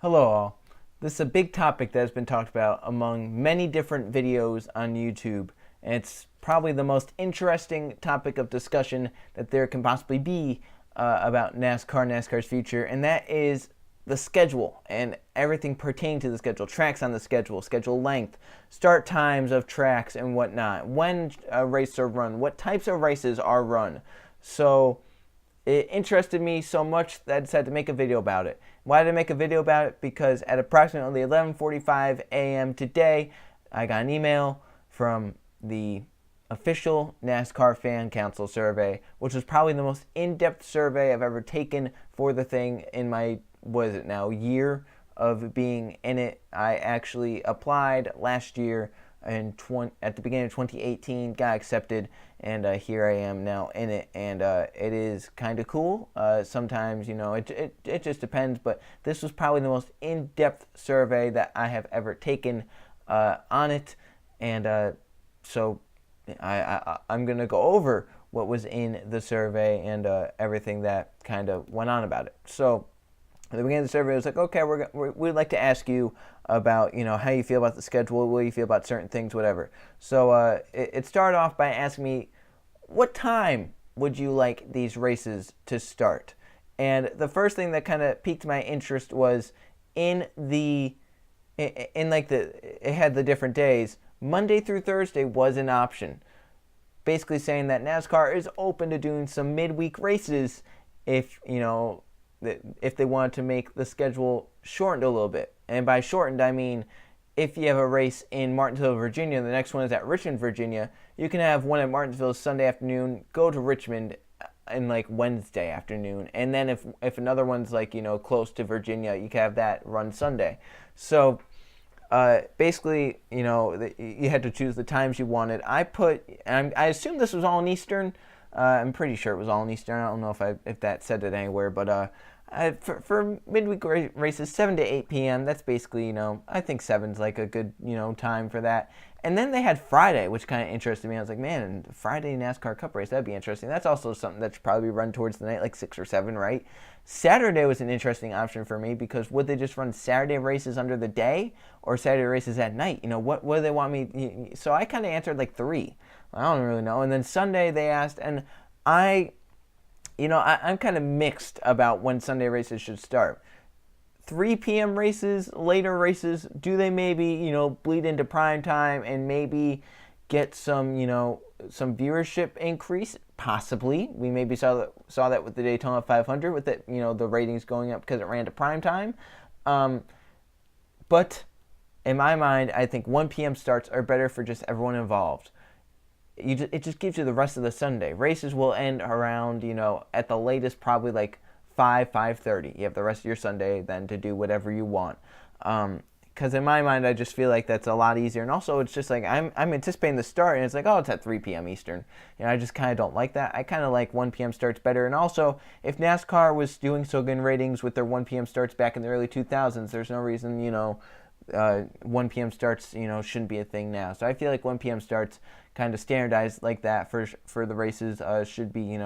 Hello all. This is a big topic that has been talked about among many different videos on YouTube, and it's probably the most interesting topic of discussion that there can possibly be about NASCAR's future, and that is the schedule and everything pertaining to the schedule, tracks on the schedule length, start times of tracks and whatnot, when races are run, what types of races are run. So it interested me so much that I decided to make a video about it. Why did I make a video about it? Because at approximately 11:45 a.m. today, I got an email from the official NASCAR Fan Council survey, which was probably the most in-depth survey I've ever taken for the thing in my, what is it now, year of being in it. I actually applied last year at the beginning of 2018, got accepted, and here I am now in it, and it is kind of cool. Sometimes, it just depends, but this was probably the most in-depth survey that I have ever taken on it, and so I'm going to go over what was in the survey and everything that kind of went on about it. So at the beginning of the survey, it was like, okay, we'd like to ask you about, how you feel about the schedule, what you feel about certain things, whatever. So it started off by asking me, what time would you like these races to start? And the first thing that kind of piqued my interest was it had the different days. Monday through Thursday was an option, basically saying that NASCAR is open to doing some midweek races if they wanted to make the schedule shortened a little bit. And by shortened, I mean if you have a race in Martinsville, Virginia, and the next one is at Richmond, Virginia, you can have one at Martinsville Sunday afternoon, go to Richmond in Wednesday afternoon, and then if another one's close to Virginia, you can have that run Sunday. So basically, you had to choose the times you wanted. I assume this was all in Eastern. I'm pretty sure it was all in Eastern. I don't know if that said it anywhere, but for midweek races, 7 to 8 p.m., that's basically, I think 7's a good, time for that. And then they had Friday, which kind of interested me. I was like, man, Friday NASCAR Cup race, that'd be interesting. That's also something that should probably run towards the night, 6 or 7, right? Saturday was an interesting option for me because would they just run Saturday races under the day or Saturday races at night? What do they want me? So I kind of answered 3. I don't really know. And then Sunday they asked, and I'm kind of mixed about when Sunday races should start. 3 p.m. races, later races, do they maybe, bleed into prime time and maybe get some viewership increase? Possibly. We maybe saw that with the Daytona 500 with it, the ratings going up because it ran to prime time. But in my mind, I think 1 p.m. starts are better for just everyone involved. It just gives you the rest of the Sunday. Races will end around, at the latest probably 5:30. You have the rest of your Sunday then to do whatever you want. Because in my mind, I just feel like that's a lot easier. And also, it's just I'm anticipating the start, and it's it's at 3 p.m. Eastern. I just kind of don't like that. I kind of like 1 p.m. starts better. And also, if NASCAR was doing so good in ratings with their 1 p.m. starts back in the early 2000s, there's no reason, 1 p.m. starts, shouldn't be a thing now. So I feel like 1 p.m. starts kind of standardized like that for the races should be,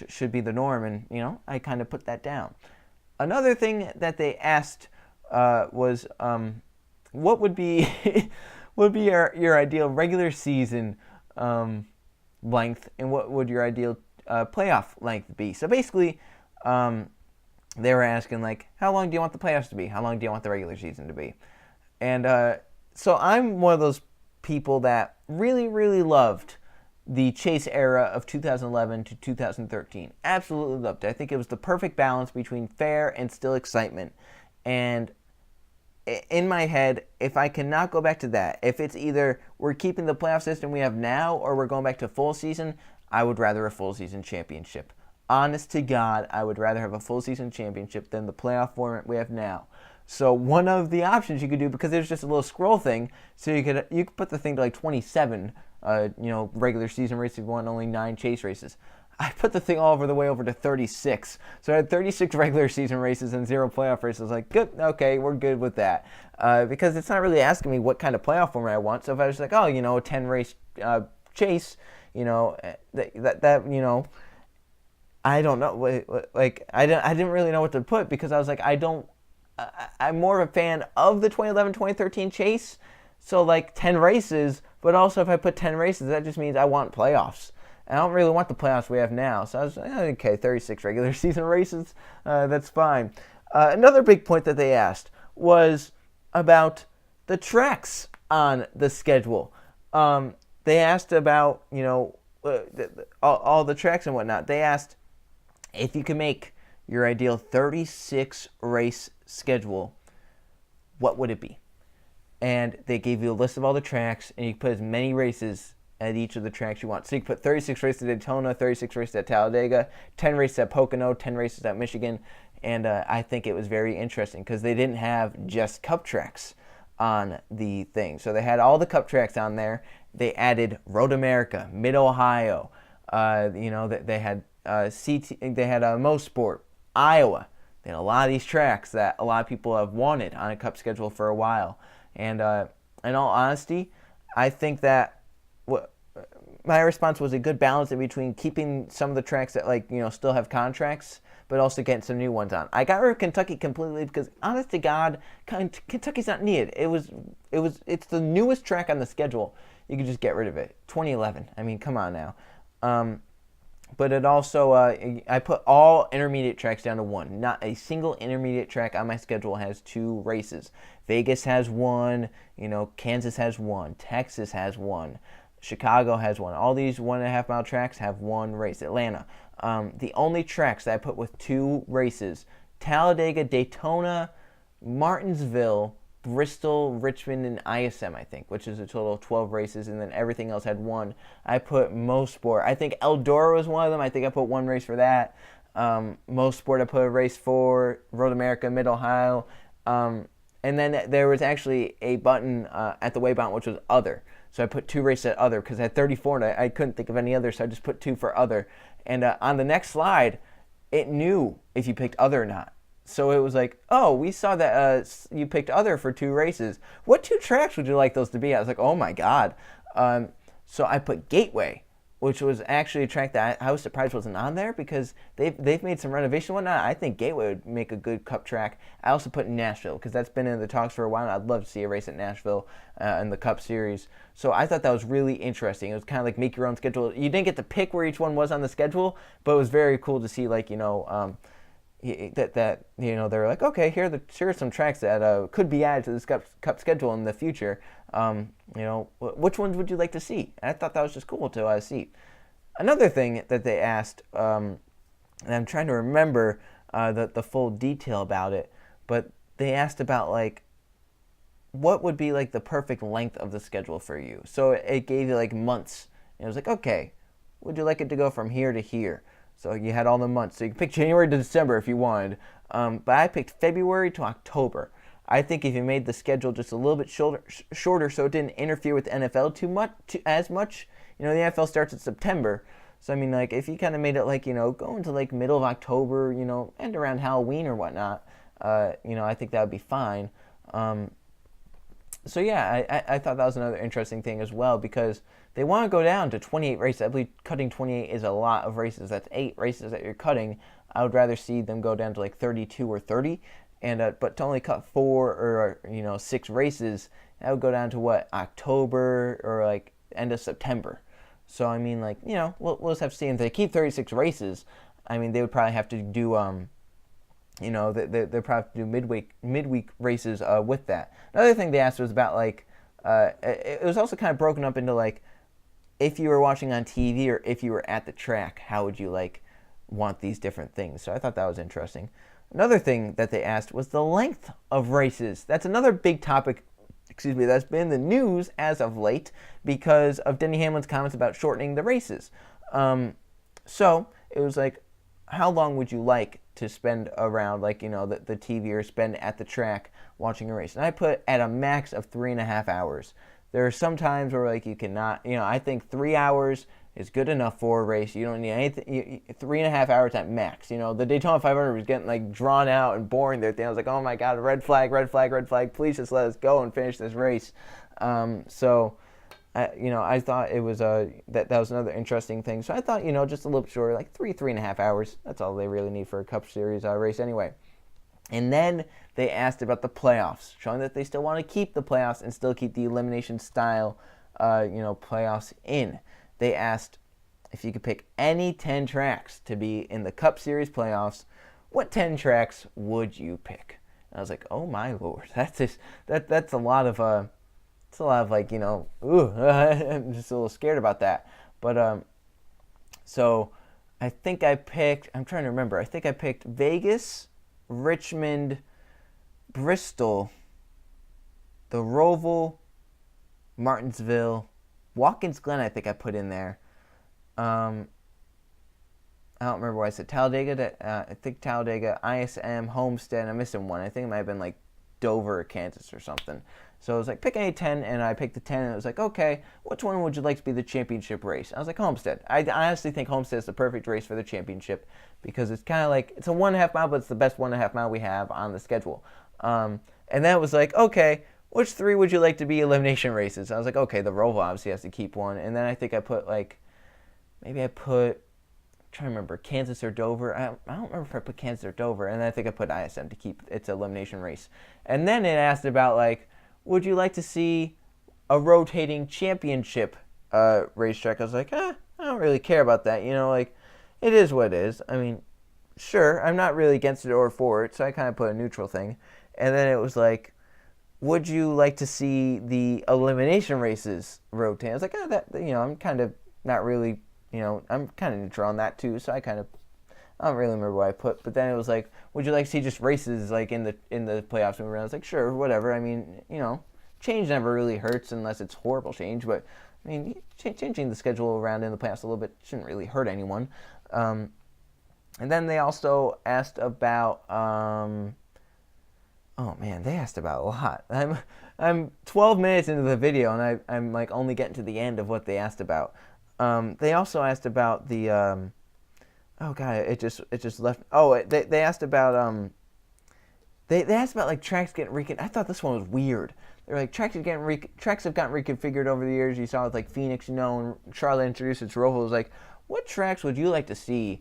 should be the norm. And, I kind of put that down. Another thing that they asked was what would be would be your ideal regular season length, and what would your ideal playoff length be? So basically, they were asking how long do you want the playoffs to be? How long do you want the regular season to be? And so I'm one of those people that really, really loved the chase era of 2011 to 2013. Absolutely loved it. I think it was the perfect balance between fair and still excitement. And in my head, if I cannot go back to that, if it's either we're keeping the playoff system we have now or we're going back to full season, I would rather a full season championship. Honest to God, I would rather have a full season championship than the playoff format we have now. So one of the options you could do, because there's just a little scroll thing, so you could put the thing to 27, regular season races if you want only 9 chase races. I put the thing all over the way over to 36. So I had 36 regular season races and 0 playoff races. Good, okay, we're good with that. Because it's not really asking me what kind of playoff format I want. So if I was a 10 race chase, I don't know. I didn't really know what to put because I was I I'm more of a fan of the 2011-2013 chase. So like 10 races, but also if I put 10 races, that just means I want playoffs. I don't really want the playoffs we have now. So I was like, okay, 36 regular season races, that's fine. Another big point that they asked was about the tracks on the schedule. They asked about, all the tracks and whatnot. They asked if you could make your ideal 36 race schedule, what would it be? And they gave you a list of all the tracks, and you can put as many races at each of the tracks you want. So you can put 36 races at Daytona, 36 races at Talladega, 10 races at Pocono, 10 races at Michigan. And I think it was very interesting because they didn't have just Cup tracks on the thing. So they had all the Cup tracks on there. They added Road America, Mid-Ohio. They had they had Mosport, Iowa. They had a lot of these tracks that a lot of people have wanted on a Cup schedule for a while. And in all honesty, I think that my response was a good balance in between keeping some of the tracks that still have contracts, but also getting some new ones on. I got rid of Kentucky completely because, honest to God, Kentucky's not needed. It's the newest track on the schedule. You could just get rid of it. 2011. I mean, come on now. But it also, I put all intermediate tracks down to one. Not a single intermediate track on my schedule has 2 races. Vegas has 1, Kansas has 1, Texas has 1, Chicago has 1. All these 1.5 mile tracks have 1 race. Atlanta. The only tracks that I put with 2 races, Talladega, Daytona, Martinsville, Bristol, Richmond, and ISM, I think, which is a total of 12 races, and then everything else had 1. I put Mosport. I think Eldora was one of them. I think I put 1 race for that. Mosport, I put a race for. Road America, Mid-Ohio. And then there was actually a button at the waybound, which was Other. So I put 2 races at Other because I had 34, and I couldn't think of any other, so I just put 2 for Other. And on the next slide, it knew if you picked Other or not. So it was like, oh, we saw that you picked Other for 2 races. What 2 tracks would you like those to be? I was like, oh my God. So I put Gateway, which was actually a track that I was surprised wasn't on there because they've made some renovation and whatnot. I think Gateway would make a good Cup track. I also put Nashville because that's been in the talks for a while, and I'd love to see a race at Nashville in the Cup Series. So I thought that was really interesting. It was kind of like make your own schedule. You didn't get to pick where each one was on the schedule, but it was very cool to see, that they were like, okay, here are some tracks that could be added to this cup schedule in the future. Which ones would you like to see? And I thought that was just cool to see. Another thing that they asked, and I'm trying to remember the full detail about it, but they asked about what would be the perfect length of the schedule for you. So it gave you months. And it was like, okay, would you like it to go from here to here? So you had all the months. So you could pick January to December if you wanted. But I picked February to October. I think if you made the schedule just a little bit shorter so it didn't interfere with the NFL as much. The NFL starts in September. So, I mean, if you kind of made it go into middle of October, and around Halloween or whatnot, I think that would be fine. So, yeah, I thought that was another interesting thing as well because they want to go down to 28 races. I believe cutting 28 is a lot of races. That's 8 races that you're cutting. I would rather see them go down to 32 or 30, but to only cut 4 or 6 races, that would go down to October or end of September. So I mean we'll just have to see. If they keep 36 races, I mean they would probably have to do they probably have to do midweek races with that. Another thing they asked was about it was also kind of broken up into if you were watching on TV or if you were at the track, how would you want these different things? So I thought that was interesting. Another thing that they asked was the length of races. That's another big topic, that's been in the news as of late because of Denny Hamlin's comments about shortening the races. So it was how long would you like to spend around the TV or spend at the track watching a race? And I put at a max of 3.5 hours. There are some times where you cannot, I think 3 hours is good enough for a race. You don't need anything. 3.5 hours at max. The Daytona 500 was getting drawn out and boring there. I was like, oh my God, red flag, red flag, red flag. Please just let us go and finish this race. So I thought it was that was another interesting thing. So I thought just a little bit shorter, 3.5 hours. That's all they really need for a Cup Series race anyway. And then They asked about the playoffs, showing that they still want to keep the playoffs and still keep the elimination style, playoffs in. They asked if you could pick any 10 tracks to be in the Cup Series playoffs, what 10 tracks would you pick? And I was like, oh my lord, that's a lot of I'm just a little scared about that. But so I think I picked. I'm trying to remember. I think I picked Vegas, Richmond, Bristol, the Roval, Martinsville, Watkins Glen. I think I put in there. I don't remember what I said. Talladega. I think Talladega, ISM, Homestead. I'm missing one. I think it might have been like Dover or Kansas or something. So I was like, pick any 10, and I picked the 10, and it was like, okay, which one would you like to be the championship race? I was like, Homestead. I honestly think Homestead is the perfect race for the championship because it's kind of like, it's a 1.5 mile, but it's the best 1.5 mile we have on the schedule. And that was like, okay, which 3 would you like to be elimination races? I was like, okay, the Roval obviously has to keep one. And then I think I put I'm trying to remember, Kansas or Dover. I don't remember if I put Kansas or Dover. And then I think I put ISM to keep its elimination race. And then it asked about, like, would you like to see a rotating championship racetrack? I was like, I don't really care about that. It is what it is. I mean, sure, I'm not really against it or for it, so I kind of put a neutral thing. And then it was like, would you like to see the elimination races rotate? I was like, I'm kind of not really, I'm kind of neutral on that too, so I don't really remember what I put. But then it was like, would you like to see just races like in the playoffs? And I was like, sure, whatever. I mean, change never really hurts unless it's horrible change. But I mean, changing the schedule around in the playoffs a little bit shouldn't really hurt anyone. And then they also asked about, they asked about a lot. I'm 12 minutes into the video and I'm like only getting to the end of what they asked about. They also asked about the. It just left. Oh, they asked about they asked about like tracks getting reconfigured. I thought this one was weird. They're like tracks have gotten reconfigured over the years. You saw with like Phoenix, and Charlotte introduced its Roval. It was like, what tracks would you like to see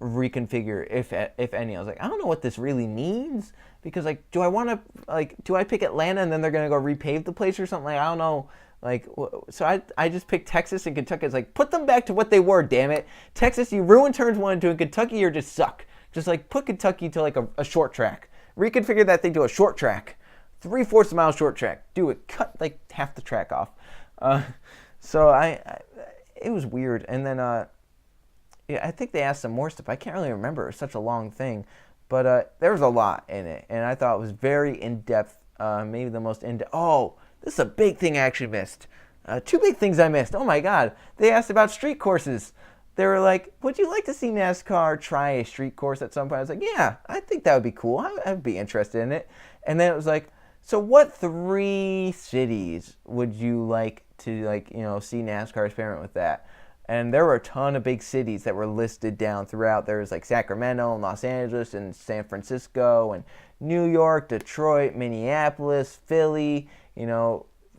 reconfigure, if any? I was like, I don't know what this really means because like, do I pick Atlanta and then they're gonna go repave the place or something? Like, I don't know. Like, so I just picked Texas and Kentucky. It's like, put them back to what they were, damn it. Texas, you ruined turns 1 and 2, and Kentucky, you just suck. Just like put Kentucky to like a short track. Reconfigure that thing to a short track. 3/4 mile short track. Do it. Cut like half the track off. So it was weird. And then I think they asked some more stuff. I can't really remember. It was such a long thing. But there was a lot in it. And I thought it was very in-depth. Maybe the most in-depth. Oh, this is a big thing I actually missed. 2 big things I missed. Oh my God. They asked about street courses. They were like, would you like to see NASCAR try a street course at some point? I was like, yeah, I think that would be cool. I'd be interested in it. And then it was like, so what 3 cities would you like to see NASCAR experiment with that? And there were a ton of big cities that were listed down throughout. There was like Sacramento and Los Angeles and San Francisco and New York, Detroit, Minneapolis, Philly,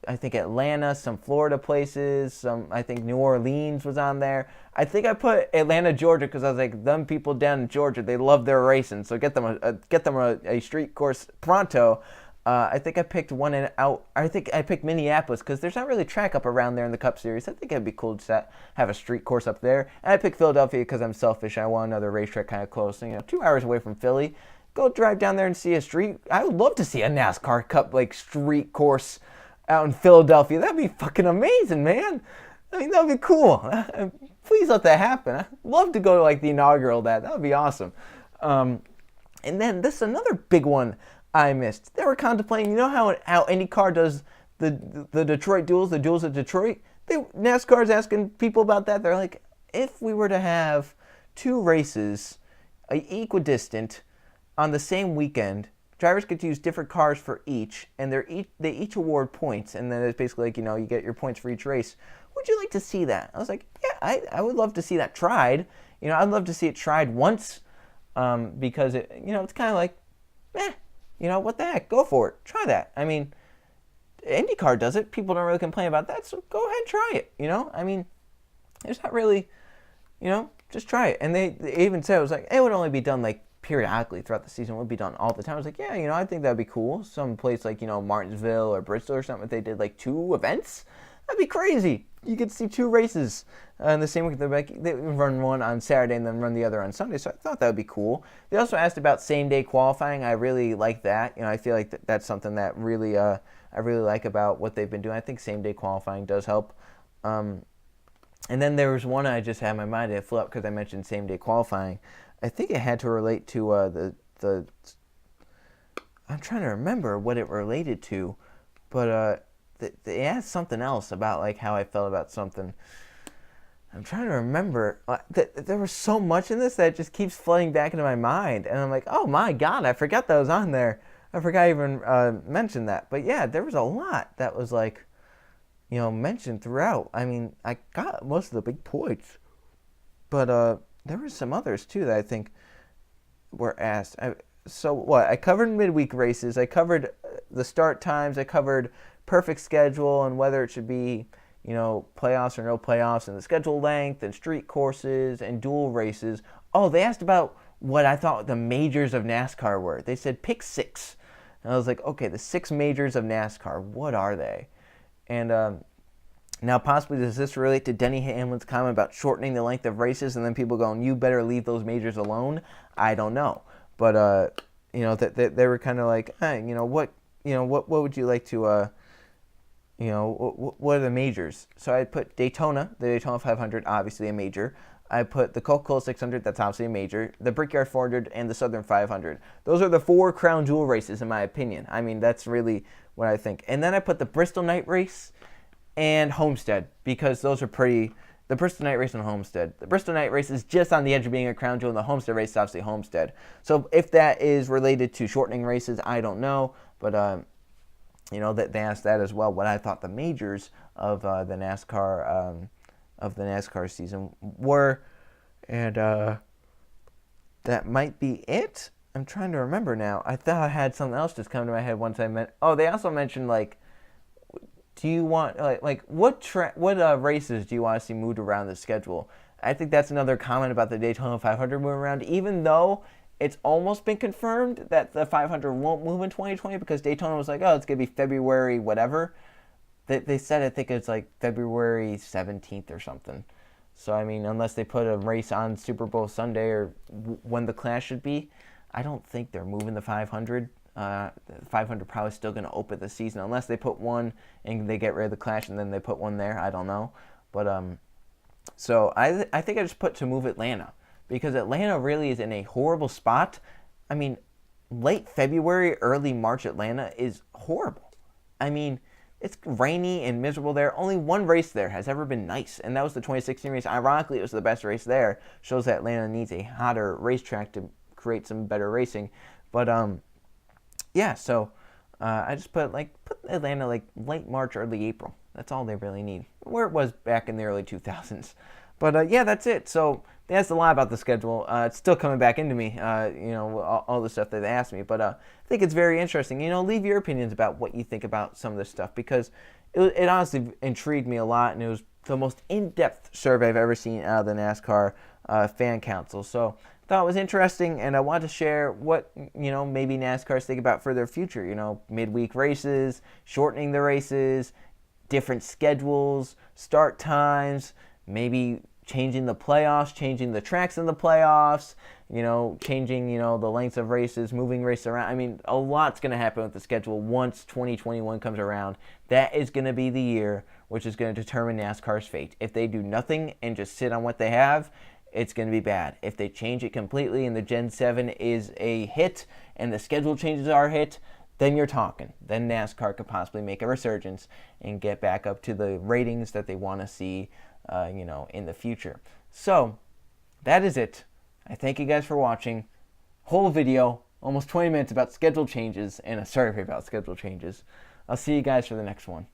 I think Atlanta, some Florida places, I think New Orleans was on there. I think I put Atlanta, Georgia, because I was like, them people down in Georgia, they love their racing, so get them a street course pronto. I think I picked I think I picked Minneapolis because there's not really track up around there in the Cup Series. I think it'd be cool to have a street course up there. And I picked Philadelphia because I'm selfish. I want another racetrack kind of close. 2 hours away from Philly. Go drive down there and see a street. I would love to see a NASCAR Cup street course out in Philadelphia. That'd be fucking amazing, man. I mean, that'd be cool. Please let that happen. I'd love to go to the inaugural of that. That would be awesome. And then this is another big one I missed. They were contemplating, how IndyCar does the Detroit duels, the duels of Detroit? NASCAR's asking people about that. They're like, if we were to have 2 races equidistant on the same weekend, drivers get to use different cars for each, and they each award points, and then it's basically you get your points for each race. Would you like to see that? I was like, yeah, I would love to see that tried. I'd love to see it tried once, because it's kind of like, what the heck? Go for it. Try that. I mean, IndyCar does it. People don't really complain about that, so go ahead and try it. I mean, there's not really, just try it. And they even said it was like it would only be done periodically throughout the season. It would be done all the time. I was like, yeah, I think that'd be cool. Some place like, Martinsville or Bristol or something, if they did like 2 events, that'd be crazy. You could see 2 races in the same week. They run one on Saturday and then run the other on Sunday. So I thought that would be cool. They also asked about same-day qualifying. I really like that. I feel like that's something that really I really like about what they've been doing. I think same-day qualifying does help. And then there was one I just had in my mind. It flew up because I mentioned same-day qualifying. I think it had to relate to the. I'm trying to remember what it related to, but they asked something else about like how I felt about something. I'm trying to remember. There was so much in this that just keeps flooding back into my mind, and I'm like, oh my god, I forgot that was on there. I forgot I even mentioned that. But yeah, there was a lot that was like, mentioned throughout. I mean, I got most of the big points, but there were some others too that I think were asked. I covered midweek races. I covered the start times. I covered perfect schedule and whether it should be, playoffs or no playoffs, and the schedule length and street courses and dual races. Oh, they asked about what I thought the majors of NASCAR were. They said pick 6. And I was like, okay, the 6 majors of NASCAR, what are they? And now possibly does this relate to Denny Hamlin's comment about shortening the length of races and then people going, you better leave those majors alone? I don't know. But, they were kind of like, hey, what would you like to, what are the majors? So I put Daytona, the Daytona 500, obviously a major. I put the Coca-Cola 600, that's obviously a major. The Brickyard 400 and the Southern 500. Those are the 4 crown jewel races in my opinion. I mean, that's really what I think. And then I put the Bristol Night Race and Homestead because those are pretty. The Bristol Night Race and Homestead. The Bristol Night Race is just on the edge of being a crown jewel, and the Homestead race is obviously Homestead. So if that is related to shortening races, I don't know. But that they asked that as well. What I thought the majors of the NASCAR season were, and that might be it. I'm trying to remember now. I thought I had something else just come to my head once I meant. Oh, they also mentioned like, do you want what races do you want to see moved around the schedule? I think that's another comment about the Daytona 500 moving around, even though it's almost been confirmed that the 500 won't move in 2020 because Daytona was like, oh, it's going to be February whatever. They said, I think it's like February 17th or something. So, I mean, unless they put a race on Super Bowl Sunday or when the clash should be, I don't think they're moving the 500. The 500 probably still going to open the season unless they put one and they get rid of the clash and then they put one there. I don't know. But so I think I just put to move Atlanta because Atlanta really is in a horrible spot. I mean, late February, early March Atlanta is horrible. I mean, it's rainy and miserable there. Only one race there has ever been nice, and that was the 2016 race. Ironically, it was the best race there. Shows that Atlanta needs a hotter racetrack to create some better racing. But yeah, so I just put Atlanta like late March, early April. That's all they really need. Where it was back in the early 2000s. But yeah, that's it. So they asked a lot about the schedule. It's still coming back into me, all the stuff that they asked me. But I think it's very interesting. Leave your opinions about what you think about some of this stuff because it honestly intrigued me a lot, and it was the most in-depth survey I've ever seen out of the NASCAR Fan Council. So I thought it was interesting, and I wanted to share what, maybe NASCAR's think about for their future. Midweek races, shortening the races, different schedules, start times, maybe changing the playoffs, changing the tracks in the playoffs, changing, the lengths of races, moving races around. I mean, a lot's going to happen with the schedule once 2021 comes around. That is going to be the year which is going to determine NASCAR's fate. If they do nothing and just sit on what they have, it's going to be bad. If they change it completely and the Gen 7 is a hit and the schedule changes are a hit, then you're talking. Then NASCAR could possibly make a resurgence and get back up to the ratings that they want to see, in the future. So, that is it. I thank you guys for watching. Whole video, almost 20 minutes about schedule changes and a survey about schedule changes. I'll see you guys for the next one.